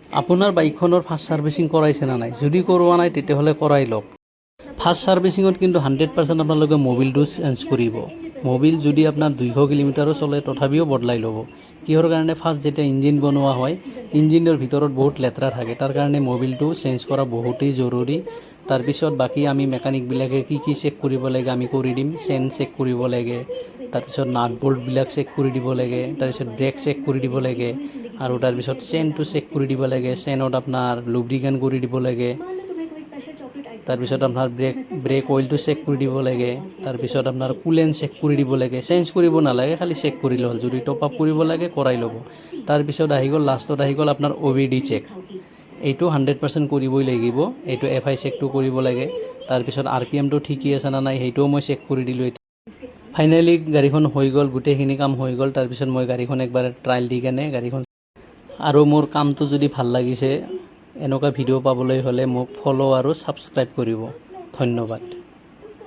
আপোনাৰ বাইকখনৰ first servicing কৰাইছে না নাই? যদি কৰোৱা নাই তেতিয়াহ'লে কৰাই লওক। ফাৰ্ষ্ট ছাৰ্ভিচিঙত কিন্তু 100% আপোনালোকে মবিলটো চেঞ্জ কৰিব। মবিল যদি আপোনাৰ 200 কিলোমিটাৰো চলে তথাপিও বদলাই ল'ব। কিহৰ কাৰণে? ফাৰ্ষ্ট যেতিয়া ইঞ্জিন বনোৱা হয়, ইঞ্জিনৰ ভিতৰত বহুত লেতেৰা থাকে, তাৰ কাৰণে মবিলটো চেঞ্জ কৰা বহুতেই জৰুৰী। তাৰপিছত বাকী আমি মেকানিকবিলাকে কি চেক কৰিব লাগে আমি কৰি দিম। চেন চেক কৰিব লাগে, তাৰপিছত নাট বল্টবিলাক চেক কৰি দিব লাগে, তাৰপিছত ব্ৰেক চেক কৰি দিব লাগে, আৰু তাৰপিছত চেনটো চেক কৰি দিব লাগে। চেনত আপোনাৰ লুব্ৰিকেণ্ট কৰি দিব লাগে। তাৰপিছত আপোনাৰ ব্ৰেক অইলটো চেক কৰি দিব লাগে। তাৰপিছত আপোনাৰ কুলেণ্ট চেক কৰি দিব লাগে। চেঞ্জ কৰিব নালাগে, খালি চেক কৰিলে হ'ল। যদি টপ আপ কৰিব লাগে কৰাই ল'ব। তাৰপিছত আহি গ'ল, লাষ্টত আহি গ'ল আপোনাৰ OBD চেক। এইটো 100% কৰিবই লাগিব। এইটো FI চেকটো কৰিব লাগে। তাৰপিছত RPMটো ঠিকেই আছে না নাই সেইটোও মই চেক কৰি দিলোঁ। ফাইনেলি গাড়ীখন হৈ গ'ল, গোটেইখিনি কাম হৈ গ'ল। তাৰপিছত মই গাড়ীখন একবাৰ ট্ৰায়েল দি কেনে গাড়ীখন, আৰু মোৰ কামটো যদি ভাল লাগিছে, এনেকুৱা ভিডিঅ' পাবলৈ হ'লে মোক ফ'ল' আৰু ছাবস্ক্ৰাইব কৰিব। ধন্যবাদ।